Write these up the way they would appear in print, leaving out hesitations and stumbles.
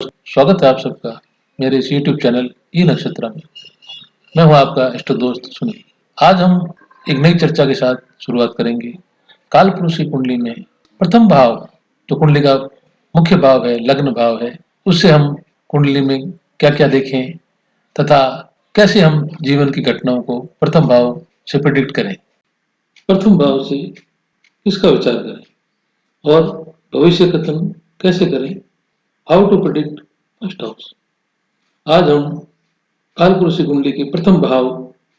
स्वागत है आप सबका मेरे इस यूट्यूब चैनल ई नक्षत्र में। मैं हूं आपका इष्ट दोस्त सुनील। आज हम एक नई चर्चा के साथ शुरुआत करेंगे। कालपुरुष की कुंडली में प्रथम भाव, जो कुंडली का मुख्य भाव है, लग्न भाव है, उससे हम कुंडली में क्या क्या देखें तथा कैसे हम जीवन की घटनाओं को प्रथम भाव से प्रिडिक्ट करें, प्रथम भाव से किसका विचार करें और भविष्य कथन कैसे करें। How to predict first house. आज हम कालपुरुष की कुंडली के प्रथम भाव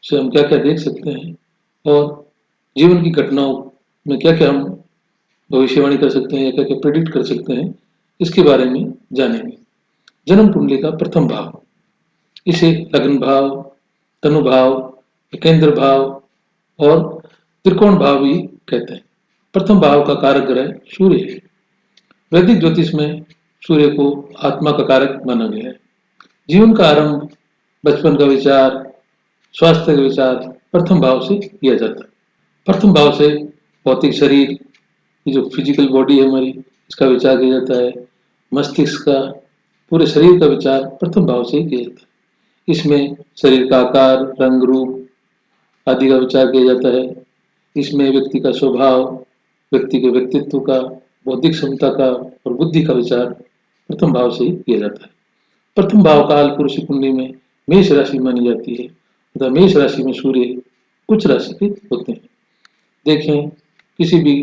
से हम क्या क्या देख सकते हैं और जीवन की घटनाओं में क्या क्या हम भविष्यवाणी कर सकते हैं या क्या क्या प्रिडिक्ट कर सकते हैं, इसके बारे में जानेंगे। जन्म कुंडली का प्रथम भाव, इसे लग्न भाव, तनु भाव, केंद्र भाव और त्रिकोण भाव भी कहते हैं। प्रथम भाव का कारक ग्रह सूर्य है। वैदिक ज्योतिष में सूर्य को आत्मा का कारक माना गया है। जीवन का आरंभ, बचपन का विचार, स्वास्थ्य का विचार प्रथम भाव से किया जाता है। प्रथम भाव से भौतिक शरीर की जो फिजिकल बॉडी है हमारी, इसका विचार किया जाता है। मस्तिष्क का, पूरे शरीर का विचार प्रथम भाव से ही किया जाता है। इसमें शरीर का आकार, रंग, रूप आदि का विचार किया जाता है। इसमें व्यक्ति का स्वभाव, व्यक्ति के व्यक्तित्व का, बौद्धिक क्षमता का और बुद्धि का विचार प्रथम भाव से ही किया जाता है। प्रथम भाव काल पुरुष की कुंडली में मेष राशि मानी जाती है तथा मेष राशि में सूर्य उच्च राशि के होते हैं। देखें, किसी भी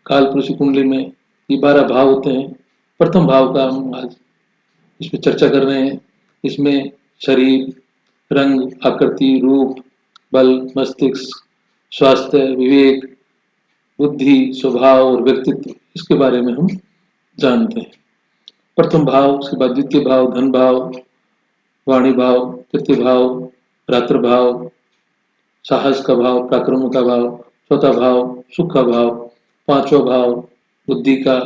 काल पुरुष की कुंडली में ये 12 भाव होते हैं। प्रथम भाव का हम आज इस पर चर्चा कर रहे हैं। इसमें शरीर, रंग, आकृति, रूप, बल, मस्तिष्क, स्वास्थ्य, विवेक, बुद्धि, स्वभाव और व्यक्तित्व, इसके बारे में हम जानते हैं। प्रथम भाव, उसके बाद द्वितीय भाव धन भाव, वाणी भाव, तृतीय भाव रात्र भाव, साहस का भाव, पराक्रम का भाव, चौथा भाव सुख का भाव, पांचवा भाव बुद्धि का,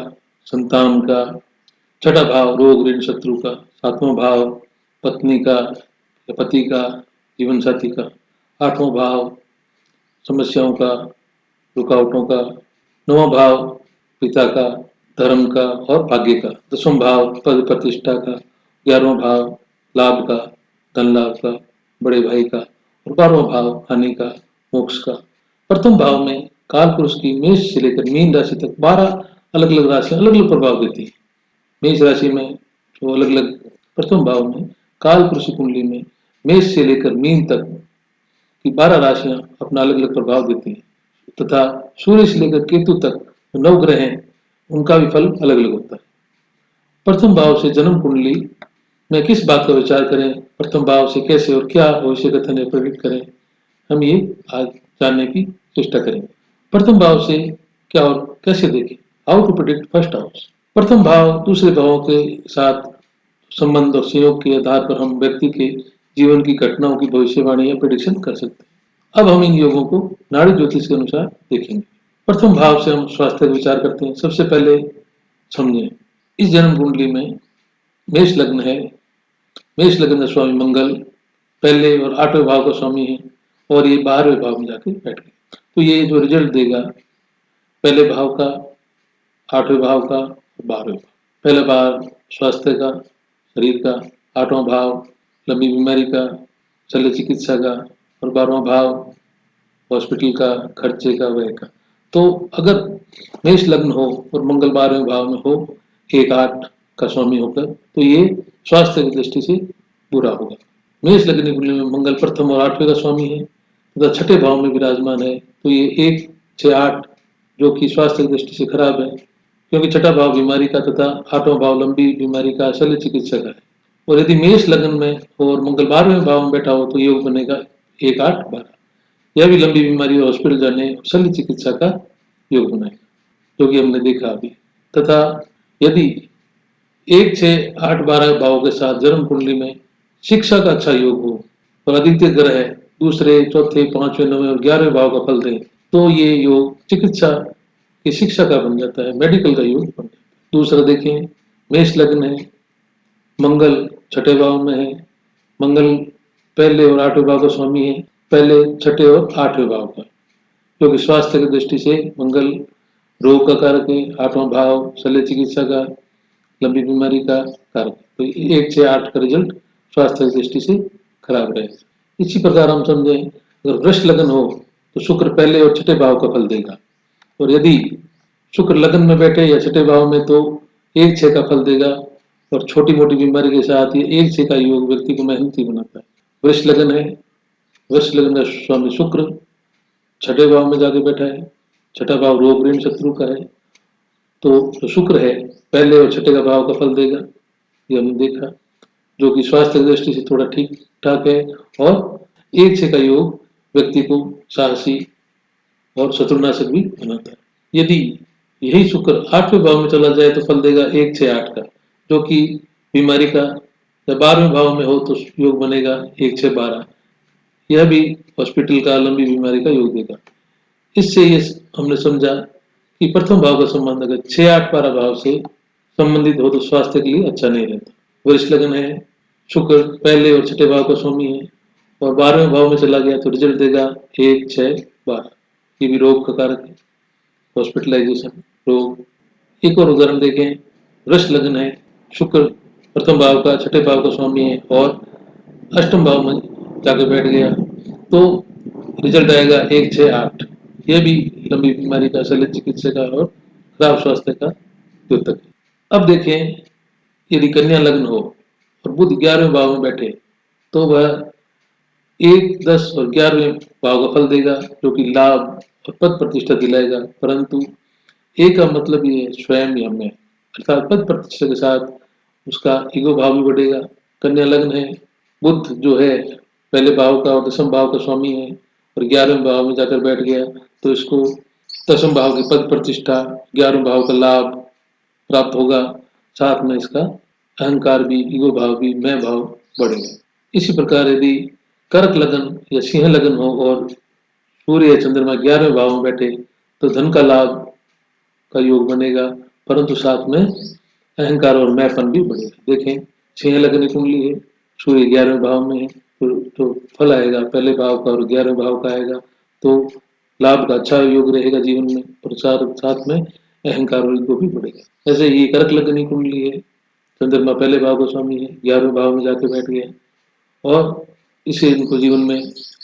संतान का, छठा भाव रोग, ऋण, शत्रु का, सातवां भाव पत्नी का या पति का, जीवन साथी का, आठवां भाव समस्याओं का, रुकावटों का, नौवां भाव पिता का, धर्म का और भाग्य का, दसवां भाव पद प्रतिष्ठा का, 11वां भाव लाभ का, धन लाभ का, बड़े भाई का और 12वां भाव हानि का, मोक्ष का। प्रथम भाव में काल पुरुष की मेष से लेकर मीन राशि तक 12 अलग अलग राशियां अलग अलग प्रभाव देती है। मेष राशि में जो अलग अलग प्रथम भाव में काल पुरुष की कुंडली में मेष से लेकर मीन तक की 12 राशियां अपना अलग अलग प्रभाव देती हैं तथा सूर्य से लेकर केतु तक 9 ग्रह हैं, उनका भी फल अलग अलग होता है। प्रथम भाव से जन्म कुंडली में किस बात का विचार करें, प्रथम भाव से कैसे और क्या भविष्य कथन या प्रेडिक्ट करें, हम ये आज जानने की चेष्टा करेंगे। प्रथम भाव से क्या और कैसे देखें, how to predict first house. प्रथम भाव दूसरे भावों के साथ संबंध और सहयोग के आधार पर हम व्यक्ति के जीवन की घटनाओं की भविष्यवाणी या प्रेडिक्शन कर सकते हैं। अब हम इन योगों को नाड़ी ज्योतिष के अनुसार देखेंगे। प्रथम भाव से हम स्वास्थ्य का विचार करते हैं। सबसे पहले समझें, इस जन्म कुंडली में मेष लग्न है। मेष लग्न का स्वामी मंगल पहले और 8वें भाव का स्वामी है और ये 12वें भाव में जाके बैठ गए। तो ये जो रिजल्ट देगा पहले भाव का, 8वें भाव का, 12वें भाव। पहला भाव स्वास्थ्य का, शरीर का, 8वां भाव लंबी बीमारी का, शल्य चिकित्सा का और 12वां भाव हॉस्पिटल का, खर्चे का, व्यय का। तो अगर मेष लग्न हो और मंगल 12वें भाव में हो, 1-8 का स्वामी होकर, तो ये स्वास्थ्य की दृष्टि से बुरा होगा। मेष लग्न की कुंडली में मंगल प्रथम और 8वें का स्वामी है तथा छठे भाव में विराजमान है, तो ये 1-6-8 जो कि स्वास्थ्य की दृष्टि से खराब है, क्योंकि छठा भाव बीमारी का तथा 8वां भाव लंबी बीमारी का, शल्य चिकित्सा का है। और यदि मेष लग्न में हो और मंगल 12वें भाव में बैठा हो तो योग बनेगा 1-8-12। यह भी लंबी बीमारी और हॉस्पिटल जाने, शल्य चिकित्सा का योग बनाएगा, जो कि हमने देखा अभी। तथा यदि 1-6-8-12 भावों के साथ जन्म कुंडली में शिक्षा का अच्छा योग हो और अधिकतर ग्रह दूसरे, चौथे, 5वें, 9वें और 11वें भाव का फल दें, तो ये योग चिकित्सा की शिक्षा का बन जाता है, मेडिकल का योग बन जाता है। दूसरा देखें, मेष लग्न है, मंगल छठे भाव में है। मंगल पहले और 8वें भाव का स्वामी है, पहले, छठे और 8वें भाव का, क्योंकि स्वास्थ्य की दृष्टि से मंगल रोग का कारक है, 8वां भाव शल्य चिकित्सा का, लंबी बीमारी का कारक। तो 1, 6, 8 का रिजल्ट स्वास्थ्य की दृष्टि से खराब रहेगा। इसी प्रकार हम समझें, अगर वृष लगन हो तो शुक्र पहले और छठे भाव का फल देगा, और यदि शुक्र लगन में बैठे या छठे भाव में तो 1, 6 का फल देगा, और छोटी मोटी बीमारी के साथ ये 1, 6 का योग व्यक्ति को मेहनती बनाता है। वृष लगन है, वृष लगन का स्वामी शुक्र छठे भाव में जाके बैठा है, छठा भाव रोग ऋण शत्रु का है, तो जो शुक्र है पहले और छठे का भाव का फल देगा, ये हमने देखा, जो कि स्वास्थ्य की दृष्टि से थोड़ा ठीक ठाक है। और 1, 6 का योग व्यक्ति को साहसी और शत्रुनाशक भी बनाता है। यदि यही शुक्र 8वें भाव में चला जाए तो फल देगा 1, 6, 8 का, जो कि बीमारी का, या 12वें भाव में हो तो योग बनेगा 1, 6, 12, यह भी हॉस्पिटल का, लंबी बीमारी का योग देगा। इससे ये हमने समझा कि प्रथम भाव का संबंध अगर 6, 8, 12 भाव से संबंधित हो तो स्वास्थ्य के लिए अच्छा नहीं रहता। वृष लगन है, शुक्र पहले और छठे भाव का स्वामी है, और 12वें भाव में चला गया तो रिजल्ट देगा 1, 6, 12, ये भी रोग का कारक है, हॉस्पिटलाइजेशन, रोग। एक और उदाहरण देखें, वृष लगन है, शुक्र प्रथम भाव का छठे भाव का स्वामी है और अष्टम भाव में जाकर बैठ गया तो रिजल्ट आएगा 1, 6, 8, यह भी लंबी बीमारी का, शल्य चिकित्सा का और खराब स्वास्थ्य का द्योतक है। अब देखें, यदि कन्या लग्न हो और बुध 11वें भाव में बैठे तो वह 1, 10 और 11वें भाव का फल देगा, जो कि लाभ और पद प्रतिष्ठा दिलाएगा। परंतु ए का मतलब ये है स्वयं या मैं, अर्थात पद प्रतिष्ठा के साथ उसका ईगो भाव भी बढ़ेगा। कन्या लग्न है, बुध जो है पहले भाव का और दसम भाव का स्वामी है और 11वें भाव में जाकर बैठ गया तो इसको दसम भाव की पद प्रतिष्ठा, 11वें भाव का लाभ प्राप्त होगा, साथ में इसका अहंकार भी, ईगो भाव भी, मैं भाव बढ़ेगा। इसी प्रकार यदि कर्क लगन या सिंह लगन हो और सूर्य या चंद्रमा 11वें भाव में बैठे तो धन का लाभ का योग बनेगा, परंतु साथ में अहंकार और मैंपन भी बढ़ेगा। देखें, सिंह लग्न की कुंडली है, सूर्य 11वें भाव में है, तो फल आएगा पहले भाव का और 11वें भाव का आएगा, तो लाभ का अच्छा योग रहेगा जीवन में, और साथ में अहंकार और ईगो भी बढ़ेगा। ऐसे ही कर्क लग्न की कुंडली है, चंद्रमा पहले भाव का स्वामी है, 11वें भाव में जाके बैठ गया और इससे इनको जीवन में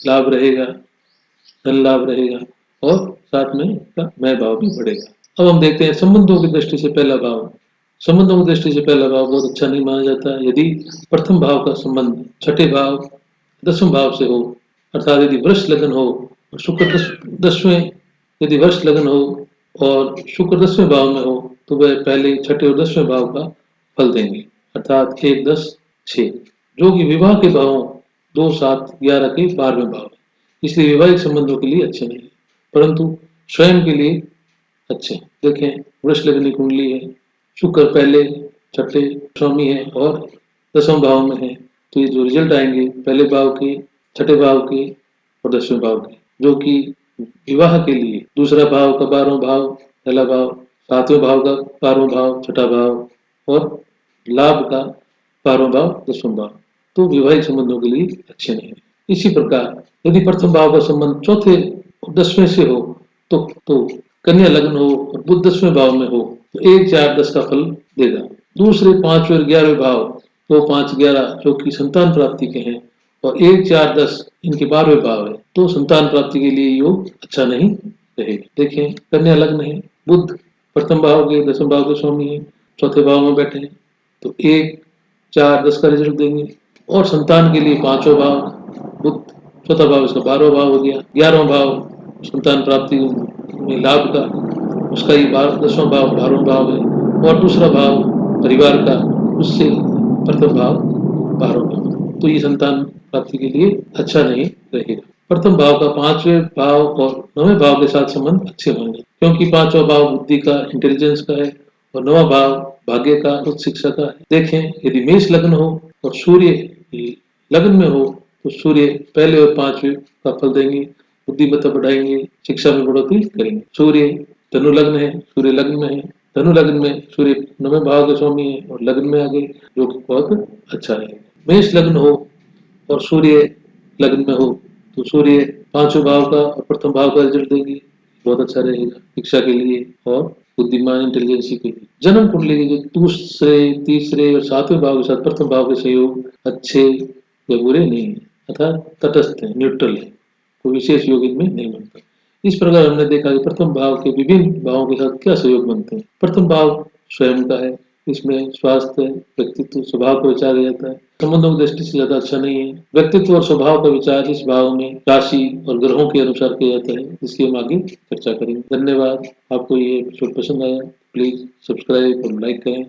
लाभ रहेगा, धन लाभ रहेगा, और साथ में इसका मैं भाव भी बढ़ेगा। अब हम देखते हैं संबंधों की दृष्टि से पहला भाव। संबंधों की दृष्टि से पहला भाव बहुत अच्छा नहीं माना जाता। यदि प्रथम भाव का संबंध छठे भाव, दसवें भाव से हो, अर्थात यदि वृष लगन हो और शुक्र 10वें, यदि वृष लगन हो और शुक्र 10वें भाव में हो तो वह पहले छठे और 10वें भाव का फल देंगे, अर्थात 1, 10, 6, जो कि विवाह के भावों 2, 7, 11 के 12वें भाव है। इसलिए वैवाहिक संबंधों के लिए अच्छे नहीं, परंतु स्वयं के लिए अच्छे। देखें, वृष लग्न की कुंडली है, शुक्र पहले छठे स्वामी है और दसवें भाव में है, तो ये जो रिजल्ट आएंगे पहले भाव के, छठे भाव के और 10वें भाव के, जो कि विवाह के लिए दूसरा भाव का 12वां भाव, पहला भाव, 7वें भाव का 12वां भाव, छठा भाव, और लाभ का 12वां भाव, 10वां भाव, तो वैवाहिक संबंधों के लिए अच्छे नहीं है। इसी प्रकार यदि प्रथम भाव का संबंध चौथे और 10वें से हो तो कन्या लग्न हो और बुध 10वें भाव में हो तो 1, 4, 10 का फल देगा। दूसरे 5 और 11वें भाव, 2, 5, 11 जो कि संतान प्राप्ति के हैं, और 1, 4, 10 इनके 12वें भाव है, तो संतान प्राप्ति के लिए योग अच्छा नहीं रहेगा। देखें, कन्या लग्न है, बुध प्रथम भाव के, दसवें भाव के स्वामी है, चौथे भाव में बैठे हैं, तो 1, 4, 10 का रिजल्ट देंगे। और संतान के लिए 5वां भाव, बुध चौथा भाव, इसका 12वां भाव हो गया, 11वां भाव संतान प्राप्ति में लाभ का, उसका ही 10वां भाव 12वां भाव है, और दूसरा भाव परिवार का, उससे प्रथम भाव 12वां भाव, तो ये संतान प्राप्ति के लिए अच्छा नहीं रहेगा। प्रथम भाव का 5वें भाव और 9वें भाव के साथ संबंध अच्छे होंगे, क्योंकि 5वां भाव बुद्धि का, इंटेलिजेंस का है, और 9वां भाव भाग्य का, उच्च शिक्षा का है। देखें, यदि मेष लग्न हो और सूर्य लग्न में हो तो सूर्य पहले और 5वें का फल देंगे, बुद्धिमत्ता बढ़ाएंगे, शिक्षा में बढ़ोतरी करेंगे। सूर्य धनु लग्न है, सूर्य लग्न में है, धनु लग्न में सूर्य 9वें भाव के स्वामी है और लग्न में आ गए, जो कि बहुत अच्छा है। मेष लग्न हो और सूर्य लग्न में हो तो सूर्य 5वें भाव का और प्रथम भाव का रिजल्ट देंगे, बहुत अच्छा रहेगा शिक्षा के लिए और बुद्धिमान इंटेलिजेंसी के लिए। जन्म कुंडली के जो दूसरे, तीसरे और सातवें भाव के साथ प्रथम भाव के संयोग अच्छे या बुरे नहीं है, अर्थात तटस्थ है, न्यूट्रल है, कोई विशेष योग इनमें नहीं बनता। इस प्रकार हमने देखा कि प्रथम भाव के विभिन्न भावों के साथ क्या सहयोग बनते हैं। प्रथम भाव स्वयं का है, इसमें स्वास्थ्य, व्यक्तित्व, स्वभाव का विचार किया जाता है। संबंधों की दृष्टि से ज्यादा अच्छा नहीं है। व्यक्तित्व और स्वभाव का विचार इस भाव में राशि और ग्रहों के अनुसार किया जाता है, जिसकी हम आगे चर्चा करेंगे। धन्यवाद। आपको ये एपिसोड पसंद आया, प्लीज सब्सक्राइब और लाइक करें।